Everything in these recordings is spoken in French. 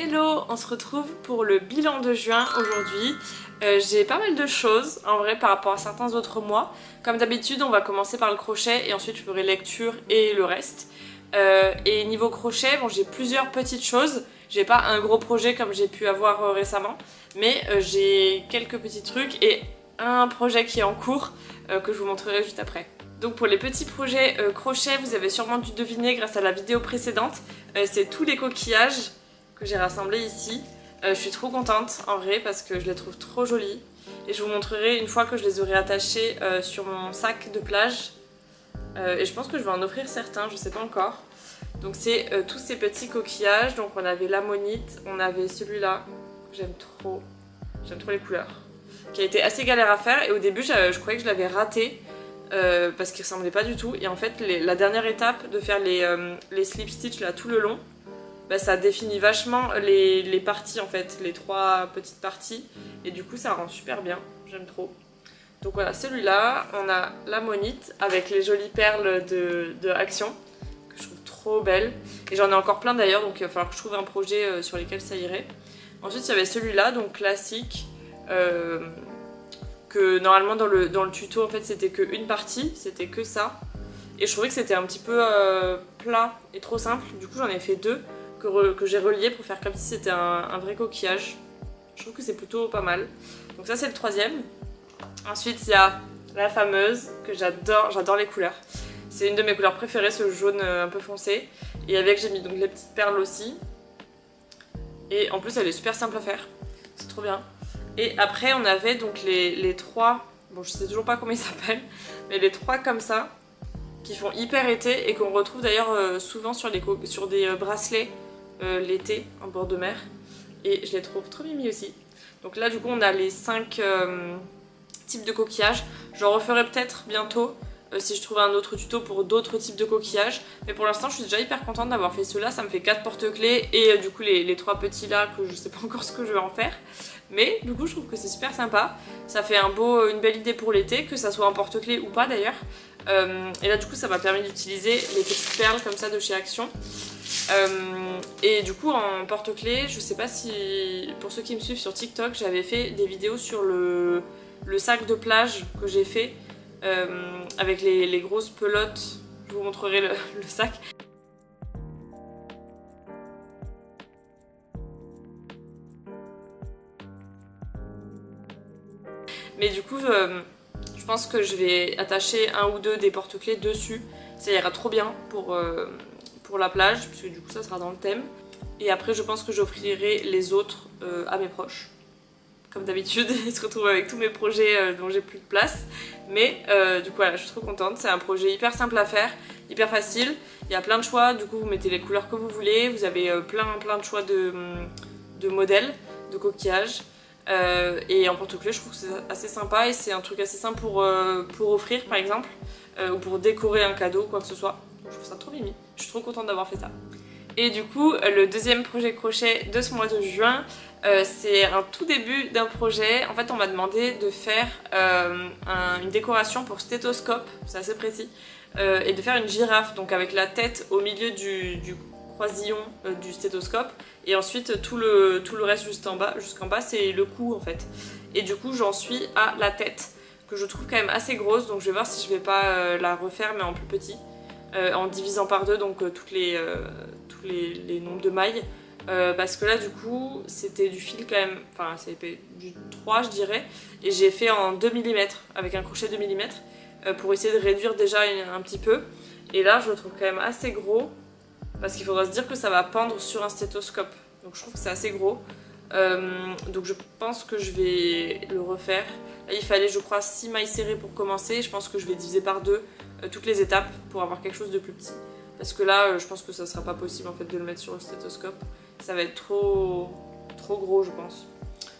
Hello, on se retrouve pour le bilan de juin aujourd'hui. J'ai pas mal de choses en vrai par rapport à certains autres mois. Comme d'habitude, on va commencer par le crochet et ensuite je ferai lecture et le reste. Et niveau crochet, bon, j'ai plusieurs petites choses. J'ai pas un gros projet comme j'ai pu avoir récemment, mais j'ai quelques petits trucs et un projet qui est en cours que je vous montrerai juste après. Donc pour les petits projets crochet, vous avez sûrement dû deviner grâce à la vidéo précédente, c'est tous les coquillages que j'ai rassemblés ici. Je suis trop contente en vrai parce que je les trouve trop jolis et je vous montrerai une fois que je les aurai attachés sur mon sac de plage. Et je pense que je vais en offrir certains, je sais pas encore. Donc c'est tous ces petits coquillages. Donc on avait l'ammonite, on avait celui-là, j'aime trop les couleurs, qui a été assez galère à faire et au début je croyais que je l'avais raté parce qu'il ressemblait pas du tout. Et en fait la dernière étape de faire les slip stitch là tout le long, bah, ça définit vachement les parties en fait, les trois petites parties et du coup ça rend super bien, j'aime trop. Donc voilà, celui-là, on a l'ammonite avec les jolies perles de Action que je trouve trop belles et j'en ai encore plein d'ailleurs, donc il va falloir que je trouve un projet sur lesquels ça irait. Ensuite il y avait celui-là, donc classique, que normalement dans le tuto en fait c'était qu'une partie, c'était que ça et je trouvais que c'était un petit peu plat et trop simple, du coup j'en ai fait deux que j'ai relié pour faire comme si c'était un vrai coquillage. Je trouve que c'est plutôt pas mal. Donc ça c'est le troisième. Ensuite il y a la fameuse que j'adore les couleurs. C'est une de mes couleurs préférées, ce jaune un peu foncé. Et avec j'ai mis donc les petites perles aussi. Et en plus elle est super simple à faire. C'est trop bien. Et après on avait donc les trois, bon je sais toujours pas comment ils s'appellent, mais les trois comme ça, qui font hyper été et qu'on retrouve d'ailleurs souvent sur des bracelets l'été en bord de mer. Et je les trouve trop mimi aussi. Donc là du coup on a les 5 types de coquillages. J'en referai peut-être bientôt si je trouve un autre tuto pour d'autres types de coquillages. Mais pour l'instant je suis déjà hyper contente d'avoir fait ceux-là. Ça me fait 4 porte-clés et du coup les 3 petits là que je sais pas encore ce que je vais en faire. Mais du coup je trouve que c'est super sympa. Ça fait une belle idée pour l'été, que ça soit en porte-clés ou pas d'ailleurs. Et là du coup ça m'a permis d'utiliser les petites perles comme ça de chez Action. Et du coup en porte-clés, je sais pas si pour ceux qui me suivent sur TikTok, j'avais fait des vidéos sur le sac de plage que j'ai fait avec les grosses pelotes. Je vous montrerai le sac. Mais du coup je pense que je vais attacher un ou deux des porte-clés dessus. Ça ira trop bien pour la plage, puisque du coup ça sera dans le thème. Et après je pense que j'offrirai les autres à mes proches. Comme d'habitude, ils se retrouvent avec tous mes projets dont j'ai plus de place. Mais du coup voilà, je suis trop contente. C'est un projet hyper simple à faire, hyper facile. Il y a plein de choix, du coup vous mettez les couleurs que vous voulez. Vous avez plein de choix de modèles, de coquillages. Et en porte-clés je trouve que c'est assez sympa et c'est un truc assez simple pour offrir par exemple ou pour décorer un cadeau ou quoi que ce soit. Je trouve ça trop mimi, je suis trop contente d'avoir fait ça. Et du coup le deuxième projet crochet de ce mois de juin, c'est un tout début d'un projet. En fait on m'a demandé de faire une décoration pour stéthoscope, c'est assez précis, et de faire une girafe, donc avec la tête au milieu du croisillon du stéthoscope et ensuite tout le reste jusqu'en bas c'est le cou en fait. Et du coup j'en suis à la tête que je trouve quand même assez grosse, donc je vais voir si je vais pas la refaire mais en plus petit, en divisant par deux donc tous les nombres de mailles, parce que là du coup c'était du fil quand même, enfin c'était du 3 je dirais, et j'ai fait en 2 mm avec un crochet 2 mm pour essayer de réduire déjà un petit peu, et là je le trouve quand même assez gros parce qu'il faudra se dire que ça va pendre sur un stéthoscope, donc je trouve que c'est assez gros. Donc je pense que je vais le refaire. Là il fallait je crois 6 mailles serrées pour commencer, je pense que je vais diviser par deux toutes les étapes pour avoir quelque chose de plus petit. Parce que là je pense que ça sera pas possible en fait de le mettre sur le stéthoscope, ça va être trop gros je pense.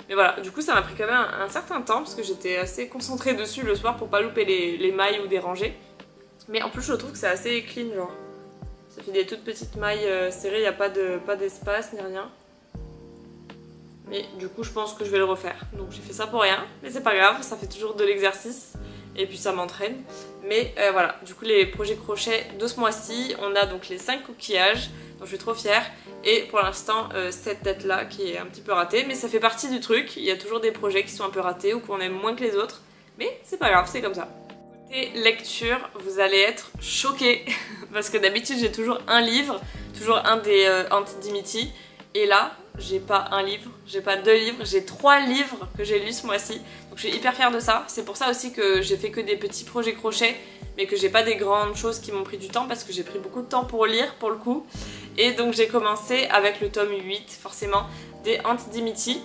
Mais voilà, du coup ça m'a pris quand même un certain temps parce que j'étais assez concentrée dessus le soir pour pas louper les mailles ou déranger. Mais en plus je trouve que c'est assez clean genre. Ça fait des toutes petites mailles serrées, il n'y a pas d'espace ni rien. Mais du coup je pense que je vais le refaire. Donc j'ai fait ça pour rien, mais c'est pas grave, ça fait toujours de l'exercice. Et puis ça m'entraîne. Mais voilà, du coup les projets crochets de ce mois-ci, on a donc les 5 coquillages. donc je suis trop fière. Et pour l'instant cette date là qui est un petit peu ratée, mais ça fait partie du truc, il y a toujours des projets qui sont un peu ratés ou qu'on aime moins que les autres, mais c'est pas grave, c'est comme ça. Côté lecture, vous allez être choqués parce que d'habitude j'ai toujours un livre, toujours un des Anti-Dimity, et là j'ai pas un livre, j'ai pas 2 livres, j'ai 3 livres que j'ai lus ce mois-ci, donc je suis hyper fière de ça. C'est pour ça aussi que j'ai fait que des petits projets crochet, mais que j'ai pas des grandes choses qui m'ont pris du temps parce que j'ai pris beaucoup de temps pour lire pour le coup. Et donc j'ai commencé avec le tome 8 forcément des Anti-Dimity.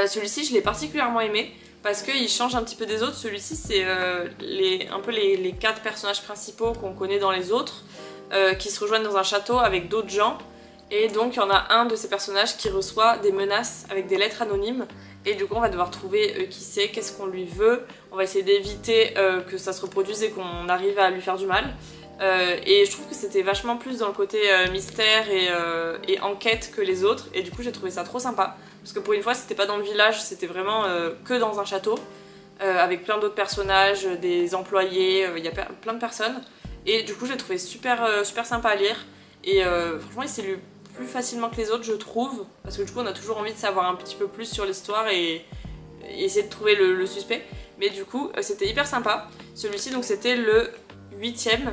Celui-ci je l'ai particulièrement aimé parce qu'il change un petit peu des autres. Celui-ci c'est un peu les 4 personnages principaux qu'on connaît dans les autres qui se rejoignent dans un château avec d'autres gens. Et donc il y en a un de ces personnages qui reçoit des menaces avec des lettres anonymes. Et du coup on va devoir trouver qui c'est, qu'est-ce qu'on lui veut. On va essayer d'éviter que ça se reproduise et qu'on arrive à lui faire du mal. Et je trouve que c'était vachement plus dans le côté mystère et enquête que les autres. Et du coup j'ai trouvé ça trop sympa. Parce que pour une fois c'était pas dans le village, c'était vraiment que dans un château. Avec plein d'autres personnages, des employés, il y a plein de personnes. Et du coup j'ai trouvé super sympa à lire. Et franchement il s'est lu plus facilement que les autres je trouve, parce que du coup on a toujours envie de savoir un petit peu plus sur l'histoire et essayer de trouver le suspect, mais du coup c'était hyper sympa. Celui-ci donc c'était le 8ème,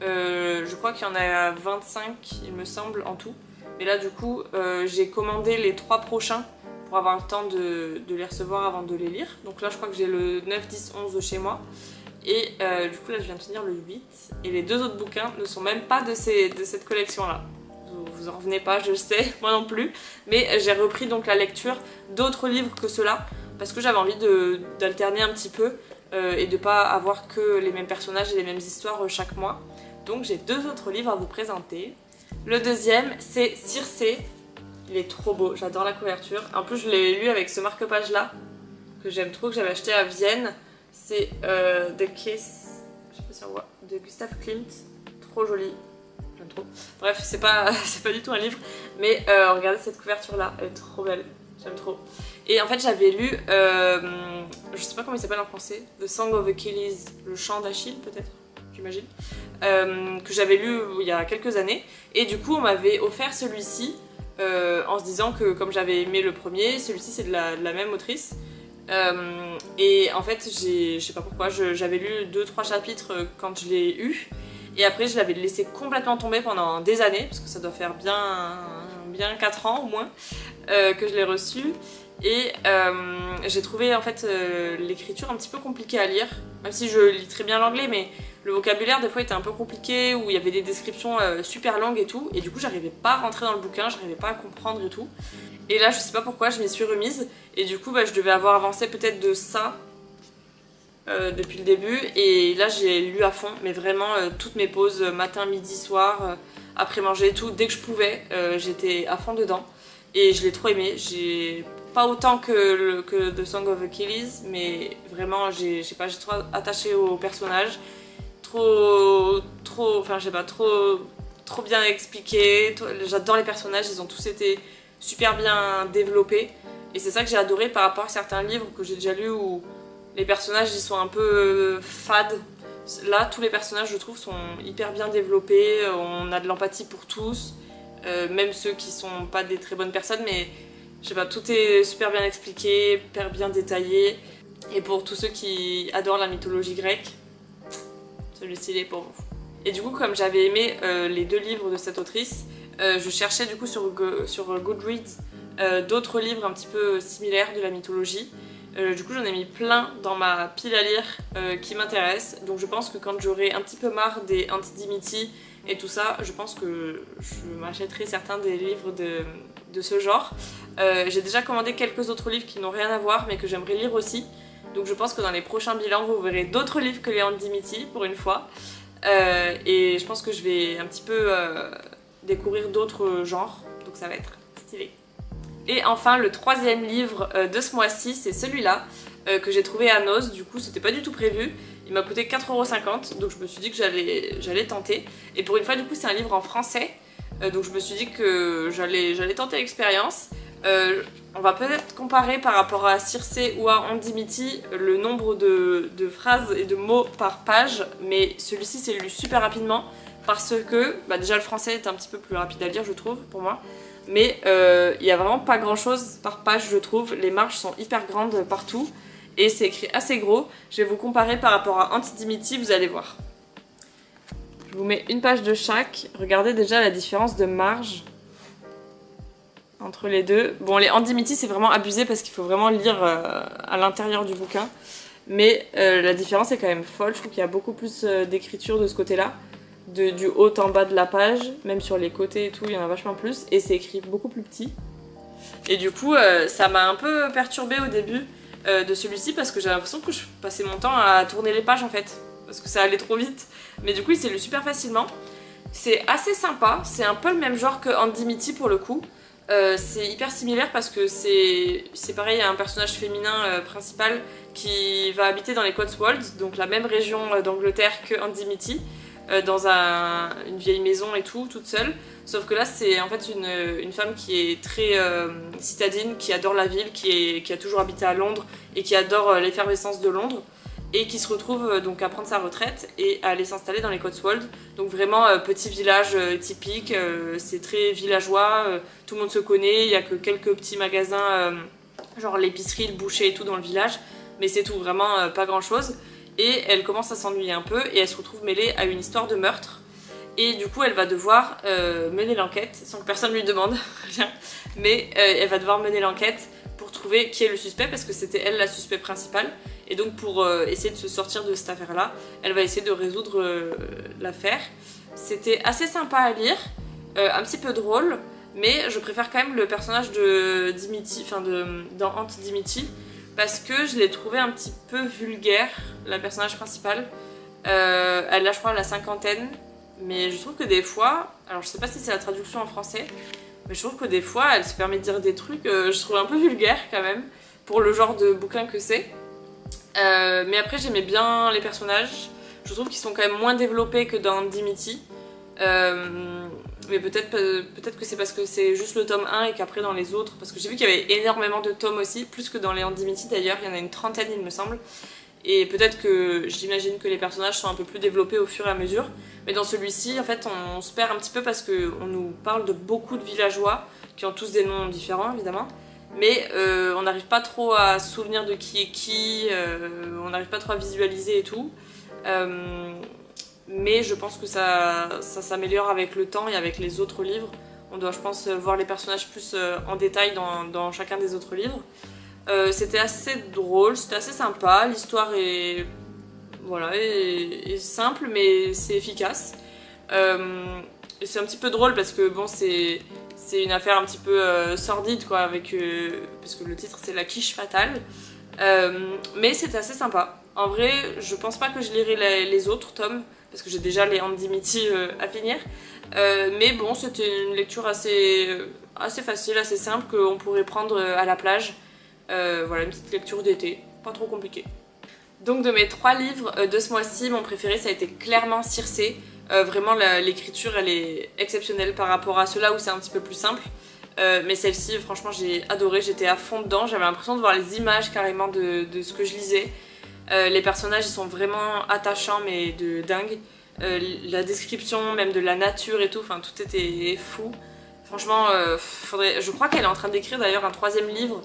je crois qu'il y en a 25 il me semble en tout, mais là du coup j'ai commandé les 3 prochains pour avoir le temps de les recevoir avant de les lire, donc là je crois que j'ai le 9, 10, 11 chez moi. Et du coup là je viens de finir le 8 et les 2 autres bouquins ne sont même pas de cette collection là. Vous en revenez pas, je le sais, moi non plus, mais j'ai repris donc la lecture d'autres livres que ceux-là parce que j'avais envie d'alterner un petit peu et de pas avoir que les mêmes personnages et les mêmes histoires chaque mois. Donc j'ai 2 autres livres à vous présenter. Le deuxième c'est Circé, il est trop beau, j'adore la couverture. En plus je l'ai lu avec ce marque-page là que j'aime trop, que j'avais acheté à Vienne. C'est The Kiss, je sais pas si on voit, de Gustav Klimt, trop joli. J'aime trop. Bref, c'est pas du tout un livre, mais regardez cette couverture là, elle est trop belle, j'aime trop. Et en fait j'avais lu, je sais pas comment il s'appelle en français, The Song of Achilles, le chant d'Achille peut-être, j'imagine, que j'avais lu il y a quelques années, et du coup on m'avait offert celui-ci en se disant que comme j'avais aimé le premier, celui-ci c'est de la même autrice. Et en fait je sais pas pourquoi, j'avais lu 2-3 chapitres quand je l'ai eu. Et après je l'avais laissé complètement tomber pendant des années, parce que ça doit faire bien 4 ans au moins que je l'ai reçu. Et j'ai trouvé en fait l'écriture un petit peu compliquée à lire, même si je lis très bien l'anglais, mais le vocabulaire des fois était un peu compliqué, où il y avait des descriptions super longues et tout, et du coup j'arrivais pas à rentrer dans le bouquin, j'arrivais pas à comprendre et tout. Et là je sais pas pourquoi je m'y suis remise, et du coup je devais avoir avancé peut-être de ça depuis le début, et là j'ai lu à fond, mais vraiment toutes mes pauses, matin, midi, soir, après manger et tout, dès que je pouvais, j'étais à fond dedans, et je l'ai trop aimé. J'ai pas autant que The Song of Achilles, mais vraiment j'ai trop attaché au personnage, trop bien expliqué, j'adore les personnages, ils ont tous été super bien développés, et c'est ça que j'ai adoré par rapport à certains livres que j'ai déjà lus où les personnages ils sont un peu fades. Là tous les personnages je trouve sont hyper bien développés, on a de l'empathie pour tous, même ceux qui sont pas des très bonnes personnes, mais je sais pas, tout est super bien expliqué, hyper bien détaillé. Et pour tous ceux qui adorent la mythologie grecque, celui-ci est pour vous. Et du coup comme j'avais aimé les 2 livres de cette autrice, je cherchais du coup sur Goodreads d'autres livres un petit peu similaires de la mythologie. Du coup j'en ai mis plein dans ma pile à lire qui m'intéressent, donc je pense que quand j'aurai un petit peu marre des Anti-Dimity et tout ça, je pense que je m'achèterai certains des livres de ce genre. J'ai déjà commandé quelques autres livres qui n'ont rien à voir mais que j'aimerais lire aussi, donc je pense que dans les prochains bilans vous verrez d'autres livres que les Anti-Dimity pour une fois, et je pense que je vais un petit peu découvrir d'autres genres, donc ça va être stylé. Et enfin le 3e livre de ce mois-ci, c'est celui-là que j'ai trouvé à Noz. Du coup c'était pas du tout prévu, il m'a coûté 4,50 €, donc je me suis dit que j'allais tenter. Et pour une fois du coup c'est un livre en français, donc je me suis dit que j'allais tenter l'expérience. On va peut-être comparer par rapport à Circé ou à Anti-Dimity le nombre de phrases et de mots par page, mais celui-ci c'est lu super rapidement parce que bah déjà le français est un petit peu plus rapide à lire je trouve pour moi, mais il y a vraiment pas grand chose par page je trouve, les marges sont hyper grandes partout et c'est écrit assez gros. Je vais vous comparer par rapport à Anti-Dimity, vous allez voir. Je vous mets une page de chaque, regardez déjà la différence de marge entre les deux. Bon, les Anti-Dimity c'est vraiment abusé parce qu'il faut vraiment lire à l'intérieur du bouquin, mais la différence est quand même folle, je trouve qu'il y a beaucoup plus d'écriture de ce côté-là. Du haut en bas de la page, même sur les côtés et tout, il y en a vachement plus, et c'est écrit beaucoup plus petit. Et du coup, ça m'a un peu perturbée au début de celui-ci, parce que j'ai l'impression que je passais mon temps à tourner les pages en fait, parce que ça allait trop vite. Mais du coup, il s'est lu super facilement. C'est assez sympa, c'est un peu le même genre que Anti-Dimity pour le coup. C'est hyper similaire parce que c'est pareil, il y a un personnage féminin principal qui va habiter dans les Cotswolds, donc la même région d'Angleterre que Anti-Dimity. Dans une vieille maison et tout, toute seule. Sauf que là, c'est en fait une femme qui est très citadine, qui adore la ville, qui a toujours habité à Londres et qui adore l'effervescence de Londres et qui se retrouve donc à prendre sa retraite et à aller s'installer dans les Cotswolds. Donc vraiment petit village typique, c'est très villageois, tout le monde se connaît, il n'y a que quelques petits magasins, genre l'épicerie, le boucher et tout dans le village, mais c'est tout, vraiment pas grand chose. Et elle commence à s'ennuyer un peu et elle se retrouve mêlée à une histoire de meurtre. Et du coup elle va devoir mener l'enquête, sans que personne lui demande rien, mais elle va devoir mener l'enquête pour trouver qui est le suspect, parce que c'était elle la suspect principale. Et donc pour essayer de se sortir de cette affaire-là, elle va essayer de résoudre l'affaire. C'était assez sympa à lire, un petit peu drôle, mais je préfère quand même le personnage de Dimity, enfin dans Anti-Dimity, parce que je l'ai trouvé un petit peu vulgaire, la personnage principale. Elle a je crois la cinquantaine, mais je trouve que des fois, alors je sais pas si c'est la traduction en français, mais je trouve que des fois elle se permet de dire des trucs, je trouve un peu vulgaires quand même, pour le genre de bouquin que c'est. Mais après j'aimais bien les personnages, je trouve qu'ils sont quand même moins développés que dans Dimity. Mais peut-être que c'est parce que c'est juste le tome 1 et qu'après dans les autres, parce que j'ai vu qu'il y avait énormément de tomes aussi, plus que dans les Anti-Dimity d'ailleurs, il y en a une trentaine il me semble, et peut-être que j'imagine que les personnages sont un peu plus développés au fur et à mesure, mais dans celui-ci en fait on se perd un petit peu parce qu'on nous parle de beaucoup de villageois qui ont tous des noms différents évidemment, mais on n'arrive pas trop à se souvenir de qui est qui, on n'arrive pas trop à visualiser et tout. Mais je pense que ça s'améliore avec le temps et avec les autres livres. On doit, je pense, voir les personnages plus en détail dans chacun des autres livres. C'était assez drôle, c'était assez sympa. L'histoire est, voilà, est simple, mais c'est efficace. C'est un petit peu drôle parce que bon, c'est une affaire un petit peu sordide, quoi, parce que le titre c'est La quiche fatale. Mais c'était assez sympa. En vrai, je pense pas que je lirai les autres tomes, parce que j'ai déjà les Anti-Dimity à finir. Mais bon, c'était une lecture assez facile, assez simple, qu'on pourrait prendre à la plage. Voilà, une petite lecture d'été, pas trop compliquée. Donc de mes 3 livres de ce mois-ci, mon préféré ça a été clairement Circé. Vraiment l'écriture elle est exceptionnelle par rapport à ceux-là où c'est un petit peu plus simple. Mais celle-ci, franchement, j'ai adoré, j'étais à fond dedans, j'avais l'impression de voir les images carrément de ce que je lisais. Les personnages ils sont vraiment attachants mais de dingue. La description même de la nature et tout, enfin tout était fou. Franchement, je crois qu'elle est en train d'écrire d'ailleurs un 3e livre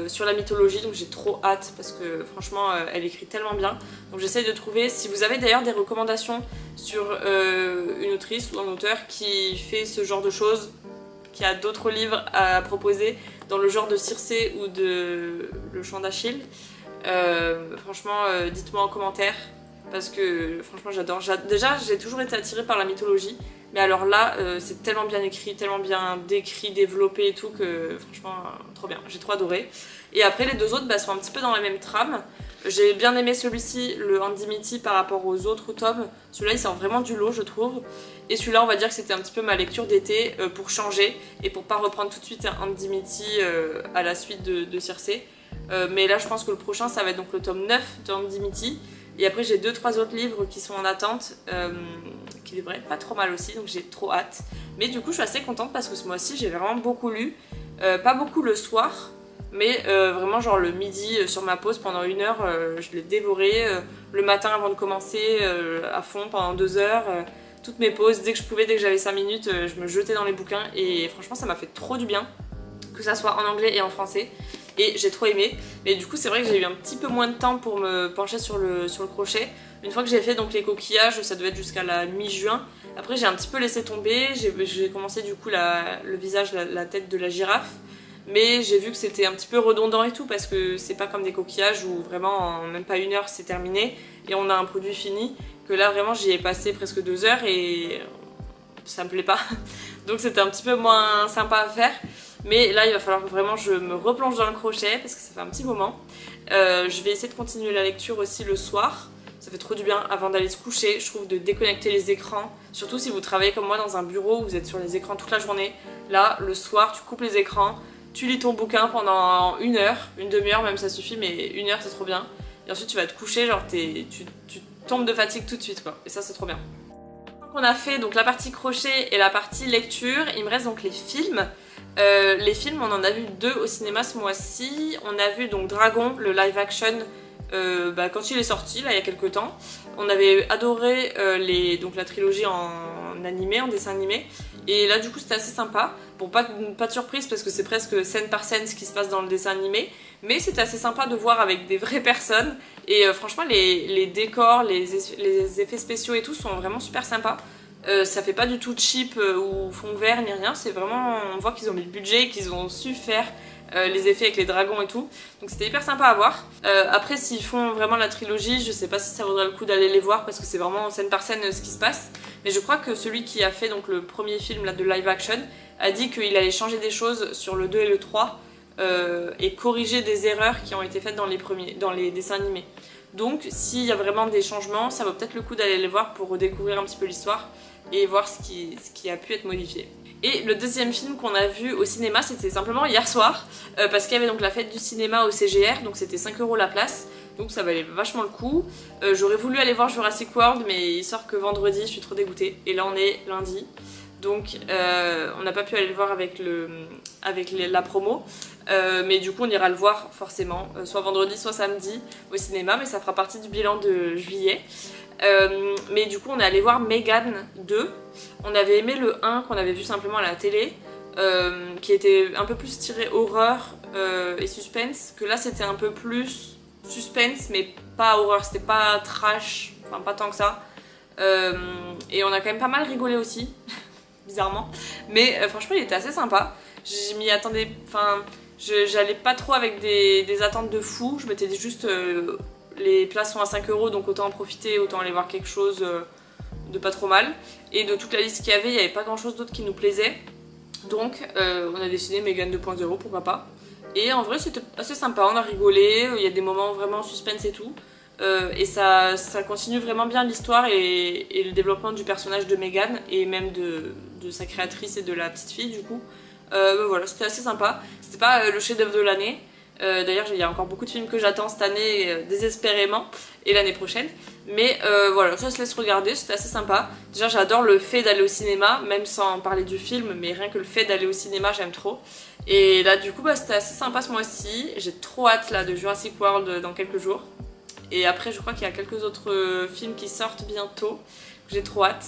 sur la mythologie, donc j'ai trop hâte parce que franchement elle écrit tellement bien. Donc j'essaye de trouver, si vous avez d'ailleurs des recommandations sur une autrice ou un auteur qui fait ce genre de choses, qui a d'autres livres à proposer dans le genre de Circé ou de Le Chant d'Achille, franchement dites-moi en commentaire parce que franchement j'adore. Déjà j'ai toujours été attirée par la mythologie, mais alors là c'est tellement bien écrit, tellement bien décrit, développé et tout que franchement trop bien, j'ai trop adoré. Et après les 2 autres sont un petit peu dans la même trame. J'ai bien aimé celui-ci, le Anti-Dimity, par rapport aux autres tomes. Celui-là il sort vraiment du lot je trouve. Et celui-là on va dire que c'était un petit peu ma lecture d'été pour changer et pour pas reprendre tout de suite un Anti-Dimity à la suite de Circé. Mais là je pense que le prochain ça va être donc le tome 9 de Anti-Dimity. Et après j'ai 2-3 autres livres qui sont en attente, qui devraient être pas trop mal aussi, donc j'ai trop hâte. Mais du coup je suis assez contente parce que ce mois-ci j'ai vraiment beaucoup lu, pas beaucoup le soir, mais vraiment genre le midi sur ma pause pendant 1 heure, je l'ai dévoré, le matin avant de commencer à fond pendant 2 heures, toutes mes pauses, dès que je pouvais, dès que j'avais 5 minutes, je me jetais dans les bouquins et franchement ça m'a fait trop du bien, que ça soit en anglais et en français. Et j'ai trop aimé, mais du coup c'est vrai que j'ai eu un petit peu moins de temps pour me pencher sur le crochet. Une fois que j'ai fait donc les coquillages, ça devait être jusqu'à la mi-juin. Après j'ai un petit peu laissé tomber, j'ai commencé du coup le visage, la tête de la girafe. Mais j'ai vu que c'était un petit peu redondant et tout, parce que c'est pas comme des coquillages où vraiment en même pas 1 heure c'est terminé et on a un produit fini. Que là vraiment j'y ai passé presque 2 heures et ça me plaît pas. Donc c'était un petit peu moins sympa à faire. Mais là il va falloir que vraiment je me replonge dans le crochet parce que ça fait un petit moment. Je vais essayer de continuer la lecture aussi le soir. Ça fait trop du bien avant d'aller se coucher, je trouve, de déconnecter les écrans. Surtout si vous travaillez comme moi dans un bureau où vous êtes sur les écrans toute la journée. Là le soir tu coupes les écrans, tu lis ton bouquin pendant 1 heure, une demi-heure même ça suffit, mais 1 heure c'est trop bien. Et ensuite tu vas te coucher, genre tu tombes de fatigue tout de suite quoi. Et ça c'est trop bien. On a fait donc la partie crochet et la partie lecture, il me reste donc les films. Les films, on en a vu 2 au cinéma ce mois-ci. On a vu donc Dragon, le live action, quand il est sorti, là il y a quelques temps. On avait adoré donc la trilogie en animé, en dessin animé. Et là du coup c'était assez sympa. Bon, pas de surprise parce que c'est presque scène par scène ce qui se passe dans le dessin animé. Mais c'était assez sympa de voir avec des vraies personnes. Et franchement les décors, les effets spéciaux et tout sont vraiment super sympas. Ça fait pas du tout cheap ou fond vert ni rien, c'est vraiment, on voit qu'ils ont mis le budget, qu'ils ont su faire les effets avec les dragons et tout, donc c'était hyper sympa à voir. Après s'ils font vraiment la trilogie, je sais pas si ça vaudrait le coup d'aller les voir parce que c'est vraiment scène par scène ce qui se passe, mais je crois que celui qui a fait donc le premier film là, de live action a dit qu'il allait changer des choses sur le 2 et le 3 et corriger des erreurs qui ont été faites dans les dessins animés. Donc s'il y a vraiment des changements, ça vaut peut-être le coup d'aller les voir pour redécouvrir un petit peu l'histoire et voir ce qui a pu être modifié. Et le deuxième film qu'on a vu au cinéma, c'était simplement hier soir, parce qu'il y avait donc la fête du cinéma au CGR, donc c'était 5 € la place, donc ça valait vachement le coup. J'aurais voulu aller voir Jurassic World, mais il sort que vendredi, je suis trop dégoûtée, et là on est lundi. Donc on n'a pas pu aller le voir avec la promo, mais du coup on ira le voir forcément, soit vendredi soit samedi au cinéma, mais ça fera partie du bilan de juillet. Mais du coup on est allé voir Megan 2, on avait aimé le 1 qu'on avait vu simplement à la télé, qui était un peu plus tiré horreur et suspense, que là c'était un peu plus suspense mais pas horreur, c'était pas trash, enfin pas tant que ça, et on a quand même pas mal rigolé aussi. Bizarrement, mais franchement il était assez sympa. Je m'y attendais, enfin j'allais pas trop avec des attentes de fou, je m'étais dit juste les places sont à 5 € donc autant en profiter, autant aller voir quelque chose de pas trop mal. Et de toute la liste qu'il y avait, il n'y avait pas grand chose d'autre qui nous plaisait, donc on a décidé Megan 2.0, pourquoi pas. Et en vrai c'était assez sympa, on a rigolé, il y a des moments vraiment suspense et tout. Et ça continue vraiment bien l'histoire et le développement du personnage de Megan et même de sa créatrice et de la petite fille du coup. Voilà, c'était assez sympa. C'était pas le chef-d'œuvre de l'année. D'ailleurs il y a encore beaucoup de films que j'attends cette année désespérément et l'année prochaine. Mais voilà, ça se laisse regarder, c'était assez sympa. Déjà j'adore le fait d'aller au cinéma, même sans parler du film, mais rien que le fait d'aller au cinéma j'aime trop. Et là du coup c'était assez sympa ce mois-ci. J'ai trop hâte là de Jurassic World dans quelques jours. Et après je crois qu'il y a quelques autres films qui sortent bientôt, j'ai trop hâte.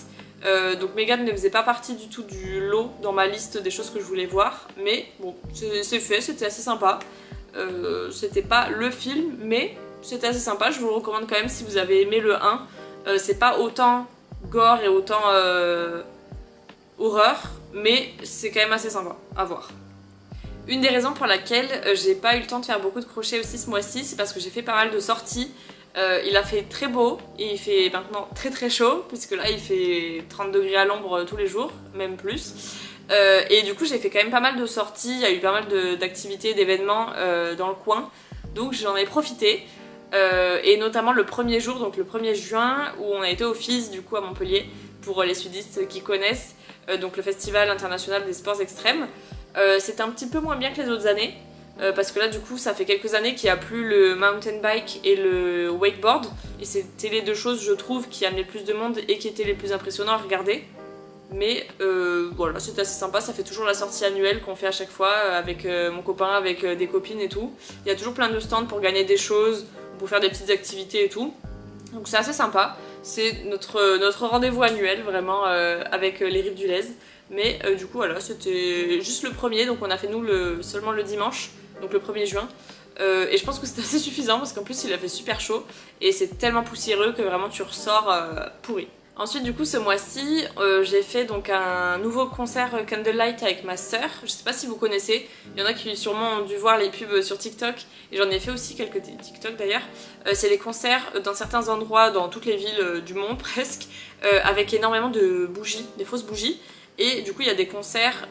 Donc Megan ne faisait pas partie du tout du lot dans ma liste des choses que je voulais voir, mais bon c'est fait, c'était assez sympa. C'était pas le film mais c'était assez sympa, je vous le recommande quand même si vous avez aimé le 1. C'est pas autant gore et autant horreur, mais c'est quand même assez sympa à voir. Une des raisons pour laquelle j'ai pas eu le temps de faire beaucoup de crochets aussi ce mois-ci, c'est parce que j'ai fait pas mal de sorties. Il a fait très beau et il fait maintenant très très chaud, puisque là il fait 30 degrés à l'ombre tous les jours, même plus. Et du coup j'ai fait quand même pas mal de sorties, il y a eu pas mal d'activités, d'événements dans le coin, donc j'en ai profité. Et notamment le premier jour, donc le 1er juin, où on a été au FIS du coup à Montpellier, pour les sudistes qui connaissent, donc le Festival international des sports extrêmes. C'était un petit peu moins bien que les autres années, parce que là du coup ça fait quelques années qu'il n'y a plus le mountain bike et le wakeboard, et c'était les deux choses je trouve qui amenaient le plus de monde et qui étaient les plus impressionnants à regarder. Mais voilà, c'était assez sympa, ça fait toujours la sortie annuelle qu'on fait à chaque fois avec mon copain, avec des copines et tout. Il y a toujours plein de stands pour gagner des choses, pour faire des petites activités et tout. Donc c'est assez sympa. C'est notre rendez-vous annuel vraiment avec les Rives du Lez. Mais du coup voilà, c'était juste le premier, donc on a fait nous seulement le dimanche, donc le 1er juin. Et je pense que c'était assez suffisant parce qu'en plus il a fait super chaud et c'est tellement poussiéreux que vraiment tu ressors pourri. Ensuite du coup ce mois-ci j'ai fait donc un nouveau concert Candlelight avec ma sœur. Je sais pas si vous connaissez, il y en a qui sûrement ont dû voir les pubs sur TikTok et j'en ai fait aussi quelques TikTok d'ailleurs. C'est les concerts dans certains endroits dans toutes les villes du monde presque avec énormément de bougies, des fausses bougies. Et du coup il y a des concerts,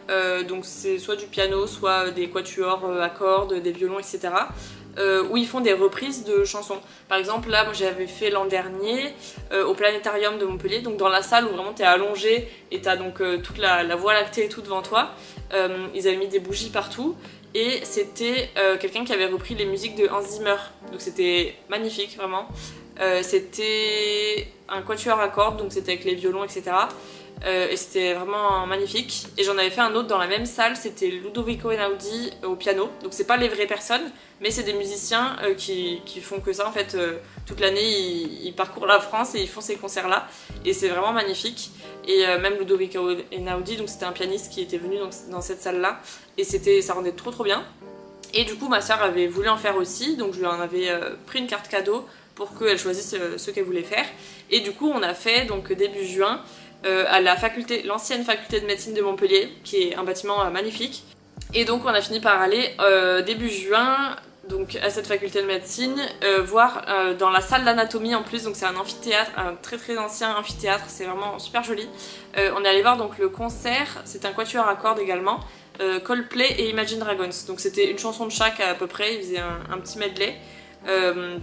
donc c'est soit du piano, soit des quatuors à cordes, des violons, etc. Où ils font des reprises de chansons. Par exemple là moi j'avais fait l'an dernier au Planétarium de Montpellier, donc dans la salle où vraiment t'es allongé et t'as donc toute la voie lactée et tout devant toi. Ils avaient mis des bougies partout et c'était quelqu'un qui avait repris les musiques de Hans Zimmer. Donc c'était magnifique vraiment. C'était un quatuor à cordes, donc c'était avec les violons, etc. Et c'était vraiment magnifique. Et j'en avais fait un autre dans la même salle, c'était Ludovico Einaudi au piano. Donc c'est pas les vraies personnes, mais c'est des musiciens qui font que ça en fait. Toute l'année ils parcourent la France et ils font ces concerts là. Et c'est vraiment magnifique. Et même Ludovico Einaudi, donc c'était un pianiste qui était venu dans cette salle là. Et ça rendait trop bien. Et du coup ma soeur avait voulu en faire aussi, donc je lui en avais pris une carte cadeau pour qu'elle choisisse ce qu'elle voulait faire. Et du coup on a fait donc début juin à l'ancienne faculté de médecine de Montpellier, qui est un bâtiment magnifique. Et donc on a fini par aller début juin donc à cette faculté de médecine, voir dans la salle d'anatomie en plus, donc c'est un amphithéâtre, un très ancien amphithéâtre, c'est vraiment super joli. On est allé voir donc le concert, c'est un quatuor à cordes également, Coldplay et Imagine Dragons. Donc c'était une chanson de chaque à peu près, ils faisaient un petit medley.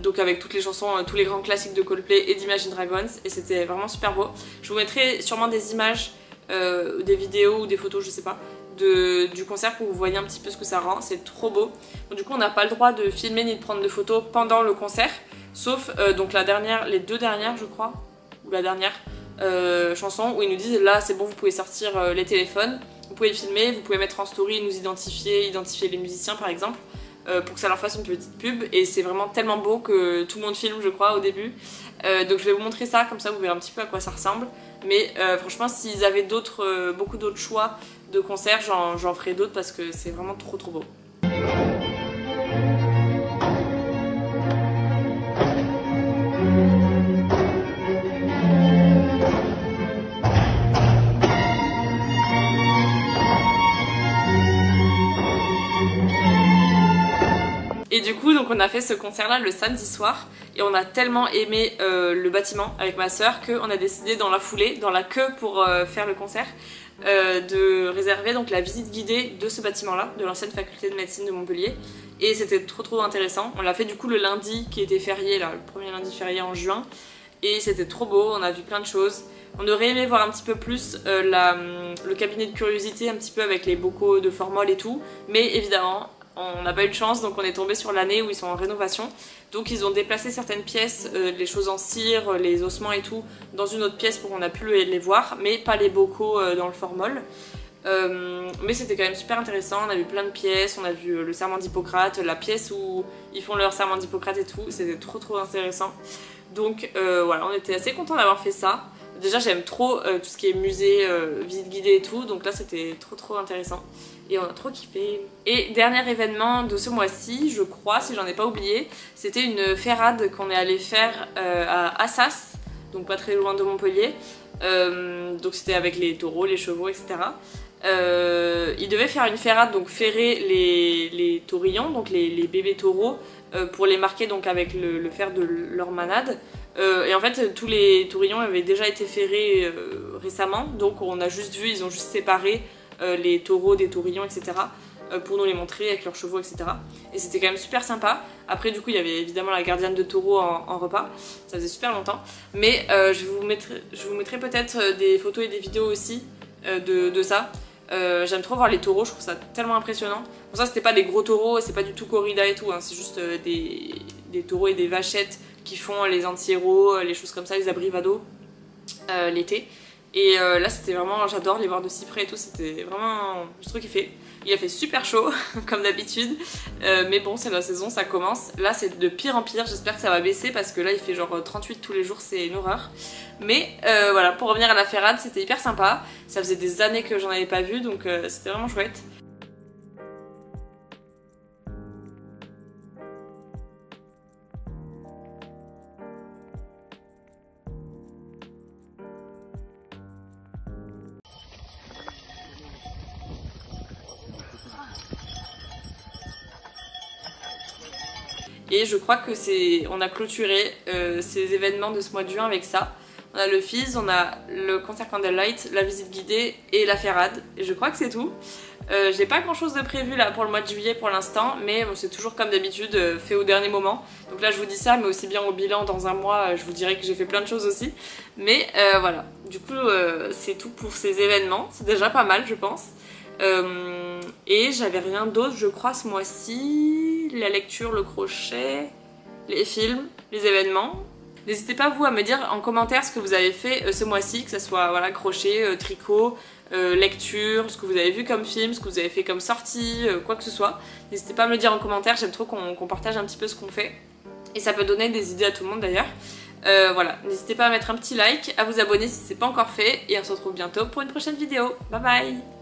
Donc avec toutes les chansons, tous les grands classiques de Coldplay et d'Imagine Dragons, et c'était vraiment super beau. Je vous mettrai sûrement des images, des vidéos ou des photos, je sais pas, du concert pour que vous voyez un petit peu ce que ça rend, c'est trop beau. Donc, du coup on n'a pas le droit de filmer ni de prendre de photos pendant le concert, sauf donc les deux dernières je crois, ou la dernière chanson où ils nous disent là c'est bon, vous pouvez sortir les téléphones, vous pouvez filmer, vous pouvez mettre en story, nous identifier les musiciens par exemple. Pour que ça leur fasse une petite pub, et c'est vraiment tellement beau que tout le monde filme je crois au début. Donc je vais vous montrer ça, comme ça vous verrez un petit peu à quoi ça ressemble. Mais franchement s'ils avaient beaucoup d'autres choix de concerts, j'en ferai d'autres parce que c'est vraiment trop beau. Et du coup donc on a fait ce concert là le samedi soir et on a tellement aimé le bâtiment avec ma soeur qu'on a décidé dans la foulée, dans la queue pour faire le concert, de réserver donc la visite guidée de ce bâtiment là, de l'ancienne faculté de médecine de Montpellier. Et c'était trop intéressant. On l'a fait du coup le lundi qui était férié là, le premier lundi férié en juin. Et c'était trop beau, on a vu plein de choses. On aurait aimé voir un petit peu plus le cabinet de curiosité, un petit peu avec les bocaux de formol et tout. Mais évidemment on n'a pas eu de chance, donc on est tombé sur l'année où ils sont en rénovation. Donc ils ont déplacé certaines pièces, les choses en cire, les ossements et tout, dans une autre pièce pour qu'on a pu les voir, mais pas les bocaux dans le formol. Mais c'était quand même super intéressant, on a vu plein de pièces, on a vu le serment d'Hippocrate, la pièce où ils font leur serment d'Hippocrate et tout, c'était trop intéressant. Donc voilà, on était assez contents d'avoir fait ça. Déjà j'aime trop tout ce qui est musée, visite guidée et tout, donc là c'était trop intéressant. Et on a trop kiffé. Et dernier événement de ce mois-ci, je crois, si j'en ai pas oublié, c'était une ferrade qu'on est allé faire à Assas, donc pas très loin de Montpellier. Donc c'était avec les taureaux, les chevaux, etc. Ils devaient faire une ferrade, donc ferrer les taurillons, donc les bébés taureaux, pour les marquer donc avec le fer de leur manade. Et en fait tous les taurillons avaient déjà été ferrés récemment, donc on a juste vu, ils ont juste séparé les taureaux des taurillons, etc. Pour nous les montrer avec leurs chevaux, etc. Et c'était quand même super sympa. Après du coup il y avait évidemment la gardienne de taureau en repas, ça faisait super longtemps. Mais je vous mettrai peut-être des photos et des vidéos aussi de ça. J'aime trop voir les taureaux, je trouve ça tellement impressionnant. Pour ça c'était pas des gros taureaux, c'est pas du tout corrida et tout, hein, c'est juste des taureaux et des vachettes qui font les anti-héros, les choses comme ça, les abrivado l'été. Et là c'était vraiment, j'adore les voir de si près et tout, c'était vraiment, j'ai trop kiffé. Il a fait super chaud comme d'habitude, mais bon c'est la saison, ça commence. Là c'est de pire en pire, j'espère que ça va baisser parce que là il fait genre 38 tous les jours, c'est une horreur. Mais voilà, pour revenir à la Ferrade, c'était hyper sympa. Ça faisait des années que j'en avais pas vu, donc c'était vraiment chouette. Et je crois que on a clôturé ces événements de ce mois de juin avec ça. On a le Fizz, on a le concert Candlelight, la visite guidée et la Ferrade. Et je crois que c'est tout. J'ai pas grand chose de prévu là pour le mois de juillet pour l'instant, mais bon, c'est toujours comme d'habitude fait au dernier moment. Donc là je vous dis ça, mais aussi bien au bilan dans un mois, je vous dirai que j'ai fait plein de choses aussi. Mais voilà, du coup c'est tout pour ces événements. C'est déjà pas mal je pense. Et j'avais rien d'autre je crois ce mois-ci. La lecture, le crochet, les films, les événements. N'hésitez pas vous à me dire en commentaire ce que vous avez fait ce mois-ci, que ce soit voilà, crochet, tricot, lecture, ce que vous avez vu comme film, ce que vous avez fait comme sortie, quoi que ce soit. N'hésitez pas à me le dire en commentaire, j'aime trop qu'on partage un petit peu ce qu'on fait. Et ça peut donner des idées à tout le monde d'ailleurs. Voilà, n'hésitez pas à mettre un petit like, à vous abonner si ce n'est pas encore fait. Et on se retrouve bientôt pour une prochaine vidéo. Bye bye!